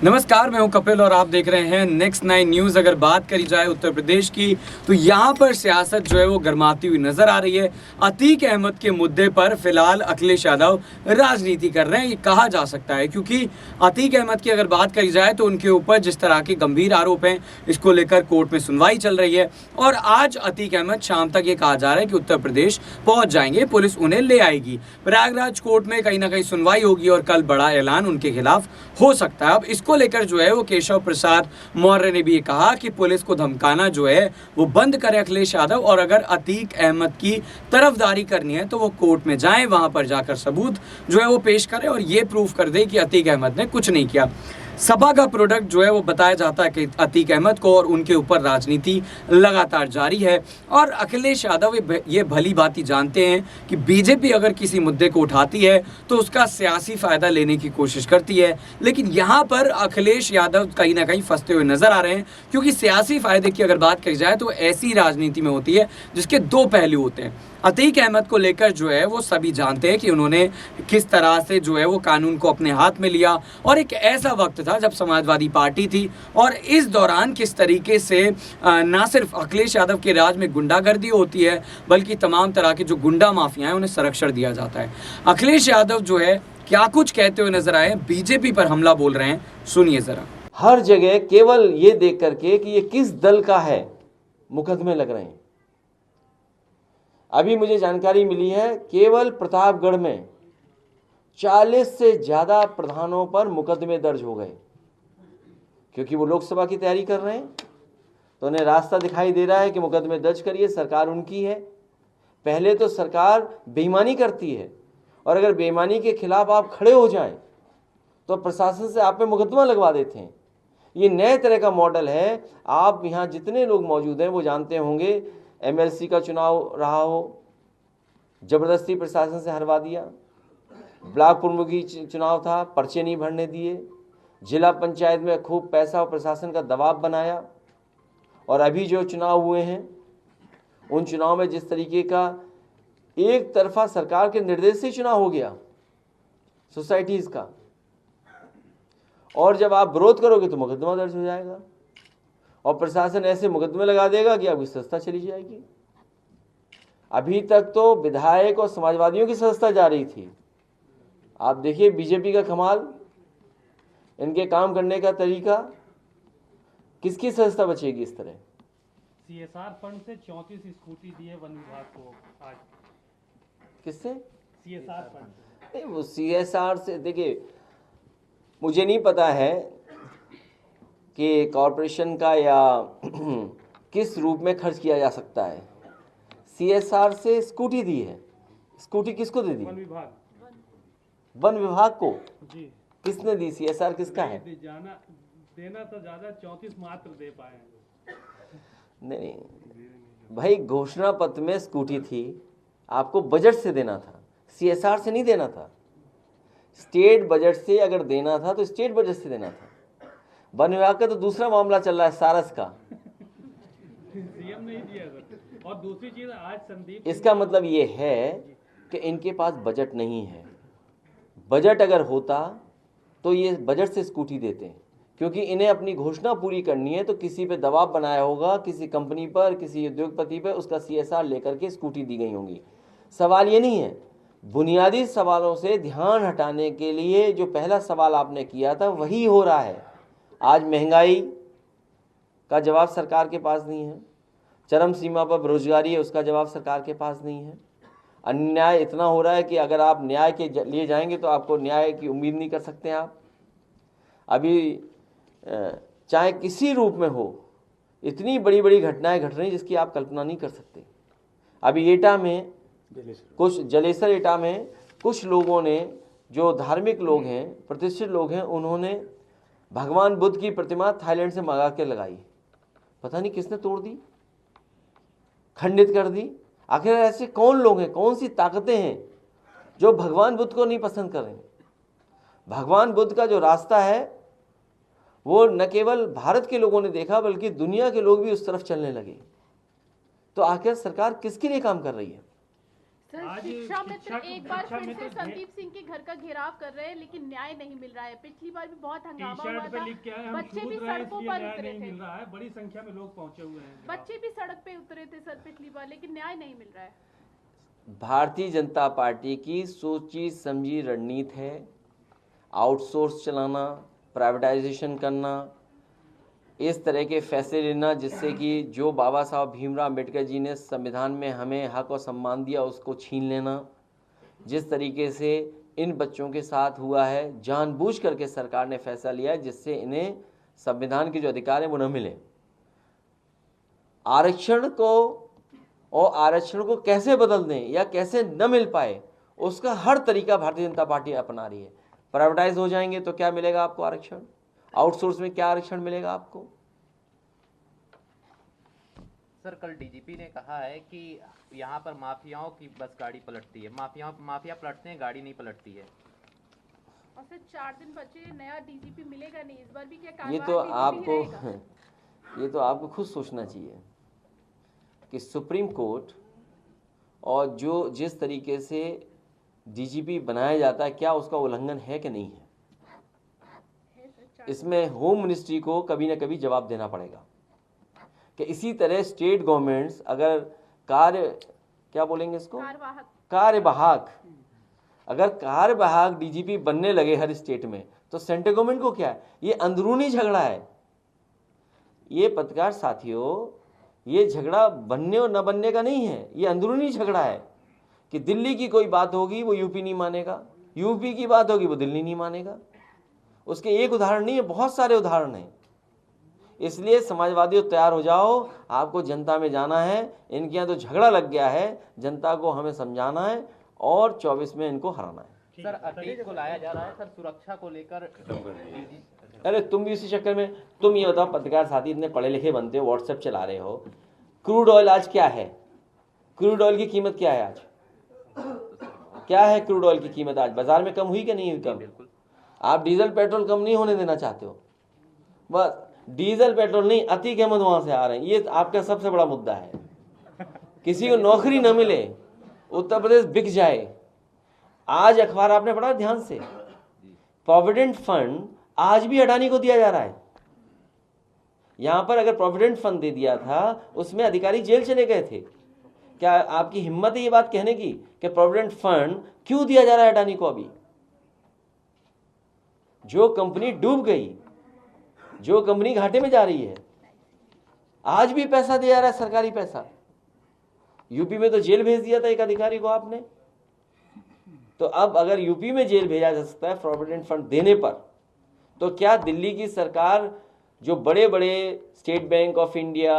नमस्कार, मैं हूं कपिल और आप देख रहे हैं नेक्स्ट 9 न्यूज़। अगर बात करी जाए उत्तर प्रदेश की तो यहां पर सियासत जो है वो गर्माती हुई नजर आ रही है। अतीक अहमद के मुद्दे पर फिलहाल अखिलेश यादव राजनीति कर रहे हैं, ये कहा जा सकता है, क्योंकि अतीक अहमद की अगर बात करी जाए तो उनके ऊपर जिस तरह के गंभीर आरोप हैं, इसको लेकर कोर्ट में सुनवाई चल रही है और आज अतीक अहमद शाम तक ये कहा जा रहा है कि उत्तर प्रदेश पहुंच जाएंगे, पुलिस उन्हें ले आएगी। प्रयागराज कोर्ट में कहीं ना कहीं सुनवाई होगी और कल बड़ा ऐलान उनके खिलाफ हो सकता है। अब इसको लेकर जो है वो केशव प्रसाद मौर्य ने भी ये कहा कि पुलिस को धमकाना जो है वो बंद करे अखिलेश यादव, और अगर अतीक अहमद की तरफदारी करनी है तो वो कोर्ट में जाएं, वहां पर जाकर सबूत जो है वो पेश करें और ये प्रूफ कर दे कि अतीक अहमद ने कुछ नहीं किया। सपा का प्रोडक्ट जो है वो बताया जाता है कि अतीक अहमद को, और उनके ऊपर राजनीति लगातार जारी है। और अखिलेश यादव ये भली भांति जानते हैं कि बीजेपी अगर किसी मुद्दे को उठाती है तो उसका सियासी फायदा लेने की कोशिश करती है, लेकिन यहाँ पर अखिलेश यादव कहीं ना कहीं फंसते हुए नजर आ रहे हैं, क्योंकि सियासी फायदे की अगर बात करी जाए तो ऐसी राजनीति में होती है जिसके दो पहलू होते हैं। अतीक अहमद को लेकर जो है वो सभी जानते हैं कि उन्होंने किस तरह से जो है वो कानून को अपने हाथ में लिया, और एक ऐसा वक्त था जब समाजवादी पार्टी थी, और इस दौरान किस तरीके से ना सिर्फ अखिलेश यादव के राज में गुंडागर्दी होती है, बल्कि तमाम तरह के जो गुंडा माफिया हैं उन्हें संरक्षण दिया जाता है। अखिलेश यादव जो है क्या कुछ कहते हुए नजर आए, बीजेपी पर हमला बोल रहे हैं, सुनिए जरा। हर जगह केवल ये देख करके कि ये किस दल का है मुकदमे लग रहे हैं। अभी मुझे जानकारी मिली है केवल प्रतापगढ़ में 40 से ज़्यादा प्रधानों पर मुकदमे दर्ज हो गए, क्योंकि वो लोकसभा की तैयारी कर रहे हैं तो उन्हें रास्ता दिखाई दे रहा है कि मुकदमे दर्ज करिए, सरकार उनकी है। पहले तो सरकार बेईमानी करती है और अगर बेईमानी के खिलाफ आप खड़े हो जाएं तो प्रशासन से आप पे मुकदमा लगवा देते हैं। ये नए तरह का मॉडल है। आप यहाँ जितने लोग मौजूद हैं वो जानते होंगे, एमएलसी का चुनाव रहा हो, जबरदस्ती प्रशासन से हरवा दिया। ब्लॉक प्रमुखी चुनाव था, पर्चे नहीं भरने दिए। जिला पंचायत में खूब पैसा और प्रशासन का दबाव बनाया। और अभी जो चुनाव हुए हैं उन चुनाव में जिस तरीके का एक तरफा सरकार के निर्देश से चुनाव हो गया सोसाइटीज़ का, और जब आप विरोध करोगे तो मुकदमा दर्ज हो जाएगा और प्रशासन ऐसे मुकदमे लगा देगा कि आपकी संस्था चली जाएगी। अभी तक तो विधायक और समाजवादियों की संस्था जा रही थी। आप देखिए बीजेपी का कमाल, इनके काम करने का तरीका। किसकी संस्था बचेगी इस तरह? सीएसआर फंड से 34 स्कूटी दिए वन विभाग को आज। किससे? CSR fund. नहीं, वो सीएसआर से, देखिए मुझे नहीं पता है कि कॉरपोरेशन का या किस रूप में खर्च किया जा सकता है। सीएसआर से स्कूटी दी है। स्कूटी किसको दे दी? वन विभाग। वन विभाग को जी। किसने दी? सीएसआर किसका है? देना तो ज्यादा 34 मात्र दे पाए। नहीं भाई, घोषणा पत्र में स्कूटी थी, आपको बजट से देना था, सीएसआर से नहीं देना था। स्टेट बजट से अगर देना था तो स्टेट बजट से देना था। वन विभाग का तो दूसरा मामला चल रहा है, सारस का। सीएम नहीं दिया सर। और दूसरी चीज आज संदीप, इसका मतलब ये है कि इनके पास बजट नहीं है। बजट अगर होता तो ये बजट से स्कूटी देते हैं, क्योंकि इन्हें अपनी घोषणा पूरी करनी है तो किसी पे दबाव बनाया होगा, किसी कंपनी पर, किसी उद्योगपति पर, उसका सीएसआर लेकर के स्कूटी दी गई होंगी। सवाल ये नहीं है। बुनियादी सवालों से ध्यान हटाने के लिए जो पहला सवाल आपने किया था वही हो रहा है। आज महंगाई का जवाब सरकार के पास नहीं है, चरम सीमा पर बेरोजगारी है, उसका जवाब सरकार के पास नहीं है। अन्याय इतना हो रहा है कि अगर आप न्याय के लिए जाएंगे तो आपको न्याय की उम्मीद नहीं कर सकते हैं आप। अभी चाहे किसी रूप में हो, इतनी बड़ी बड़ी घटनाएं घट रही जिसकी आप कल्पना नहीं कर सकते। अभी एटा में जलेसर एटा में कुछ लोगों ने, जो धार्मिक लोग हैं, प्रतिष्ठित लोग हैं, उन्होंने भगवान बुद्ध की प्रतिमा थाईलैंड से मंगा के लगाई। पता नहीं किसने तोड़ दी, खंडित कर दी। आखिर ऐसे कौन लोग हैं, कौन सी ताकतें हैं जो भगवान बुद्ध को नहीं पसंद कर रहे हैं? भगवान बुद्ध का जो रास्ता है वो न केवल भारत के लोगों ने देखा बल्कि दुनिया के लोग भी उस तरफ चलने लगे। तो आखिर सरकार किसके लिए काम कर रही है? आज शिक्षा मित्र एक बार शिक्षा फिर से मित्र संदीप सिंह के घर का घेराव कर रहे हैं, लेकिन न्याय नहीं मिल रहा है। पिछली बार भी बहुत टी हंगामा हुआ शर्ट पे था, लिख के आए हम बच्चे भी शूद्र हैं सड़कों इसलिए पर न्याय उतरे नहीं थे। मिल रहा है। बड़ी संख्या में लोग पहुंचे हुए हैं। बच्चे भी सड़क पे उतरे थे सर पिछली बार, लेकिन न्याय नहीं मिल रहा है। भारतीय जनता पार्टी की सोची समझी रणनीति है आउटसोर्स चलाना, प्राइवेटाइजेशन करना, इस तरह के फैसले लेना जिससे कि जो बाबा साहब भीमराव अम्बेडकर जी ने संविधान में हमें हक और सम्मान दिया उसको छीन लेना। जिस तरीके से इन बच्चों के साथ हुआ है, जानबूझ करके सरकार ने फैसला लिया है जिससे इन्हें संविधान के जो अधिकार हैं वो न मिले। आरक्षण को कैसे बदल दें या कैसे न मिल पाए उसका हर तरीका भारतीय जनता पार्टी अपना रही है। प्राइवेटाइज हो जाएंगे तो क्या मिलेगा आपको आरक्षण, आउटसोर्स में क्या आरक्षण मिलेगा आपको। सर कल डीजीपी ने कहा है कि यहाँ पर माफियाओं की बस गाड़ी पलटती है, माफिया पलटते हैं, गाड़ी नहीं पलटती है। और फिर 4 दिन बचे, नया डीजीपी मिलेगा नहीं इस बार भी, क्या ये तो आपको खुद सोचना चाहिए कि सुप्रीम कोर्ट और जिस तरीके से डीजीपी बनाया जाता है क्या उसका उल्लंघन है कि नहीं है। इसमें होम मिनिस्ट्री को कभी ना कभी जवाब देना पड़ेगा कि इसी तरह स्टेट गवर्नमेंट्स अगर कार्यवाहक डीजीपी बनने लगे हर स्टेट में तो सेंट्रल गवर्नमेंट को क्या है, ये अंदरूनी झगड़ा है। ये पत्रकार साथियों, ये झगड़ा बनने और न बनने का नहीं है, ये अंदरूनी झगड़ा है कि दिल्ली की कोई बात होगी वो यूपी नहीं मानेगा, यूपी की बात होगी वो दिल्ली नहीं मानेगा। उसके एक उदाहरण नहीं है, बहुत सारे उदाहरण हैं। इसलिए समाजवादियों तैयार हो जाओ, आपको जनता में जाना है। इनके यहाँ तो झगड़ा लग गया है, जनता को हमें समझाना है और 24 में इनको हराना है। सर अतीक को लाया जा रहा है सर सुरक्षा को लेकर। अरे तुम भी इसी चक्कर में, तुम ये बताओ पत्रकार साथी इतने पढ़े लिखे बनते हो, व्हाट्सएप चला रहे हो, क्रूड ऑयल आज क्या है, क्रूड ऑयल की कीमत क्या है आज, क्या है क्रूड ऑयल की कीमत आज बाजार में कम हुई कि नहीं हुई कम। आप डीजल पेट्रोल कम नहीं होने देना चाहते हो, बस डीजल पेट्रोल नहीं, अतीक अहमद वहां से आ रहे हैं, ये आपका सबसे बड़ा मुद्दा है। किसी को नौकरी न मिले, उत्तर प्रदेश बिक जाए। आज अखबार आपने पढ़ा ध्यान से, प्रोविडेंट फंड आज भी अडानी को दिया जा रहा है। यहां पर अगर प्रोविडेंट फंड दे दिया था उसमें अधिकारी जेल चले गए थे। क्या आपकी हिम्मत है ये बात कहने की कि प्रोविडेंट फंड क्यों दिया जा रहा है अडानी को। अभी जो कंपनी डूब गई, जो कंपनी घाटे में जा रही है, आज भी पैसा दिया जा रहा है, सरकारी पैसा। यूपी में तो जेल भेज दिया था एक अधिकारी को आपने, तो अब अगर यूपी में जेल भेजा जा सकता है प्रोविडेंट फंड देने पर, तो क्या दिल्ली की सरकार जो बड़े बड़े स्टेट बैंक ऑफ इंडिया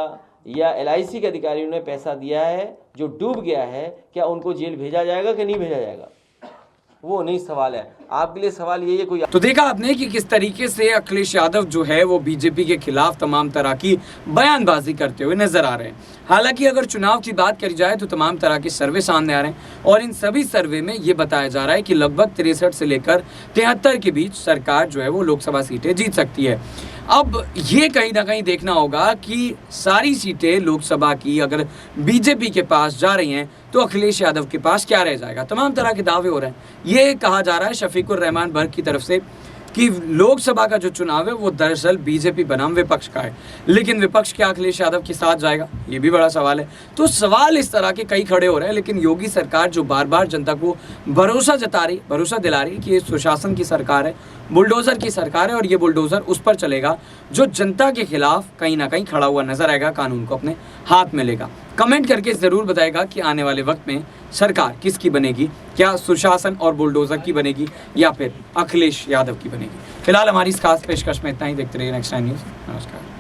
या LIC के अधिकारियों ने पैसा दिया है जो डूब गया है, क्या उनको जेल भेजा जाएगा कि नहीं भेजा जाएगा, वो नहीं सवाल है। आपके लिए सवाल ये है कोई। तो देखा आपने कि किस तरीके से अखिलेश यादव जो है वो बीजेपी के खिलाफ तमाम तरह की बयानबाजी करते हुए नजर आ रहे हैं। हालांकि अगर चुनाव की बात करी जाए तो तमाम तरह के सर्वे सामने आ रहे हैं और इन सभी सर्वे में ये बताया जा रहा है कि लगभग 63 से लेकर 73 के बीच सरकार जो है वो लोकसभा सीटें जीत सकती है। अब ये कहीं ना कहीं देखना होगा कि सारी सीटें लोकसभा की अगर बीजेपी के पास जा रही हैं तो अखिलेश यादव के पास क्या रह जाएगा। तमाम तरह के दावे हो रहे हैं। ये कहा जा रहा है शफीकुर रहमान बर्ग की तरफ से कि लोकसभा का जो चुनाव है वो दरअसल बीजेपी बनाम विपक्ष का है, लेकिन विपक्ष क्या अखिलेश यादव के साथ जाएगा, ये भी बड़ा सवाल है। तो सवाल इस तरह के कई खड़े हो रहे हैं, लेकिन योगी सरकार जो बार बार जनता को भरोसा दिला रही कि ये सुशासन की सरकार है, बुलडोजर की सरकार है और ये बुलडोजर उस पर चलेगा जो जनता के खिलाफ कहीं ना कहीं खड़ा हुआ नजर आएगा, कानून को अपने हाथ में लेगा। कमेंट करके ज़रूर बताएगा कि आने वाले वक्त में सरकार किसकी बनेगी, क्या सुशासन और बुलडोजर की बनेगी या फिर अखिलेश यादव की बनेगी। फिलहाल हमारी इस खास पेशकश में इतना ही। देखते रहिए नेक्स्ट टाइम न्यूज़। नमस्कार।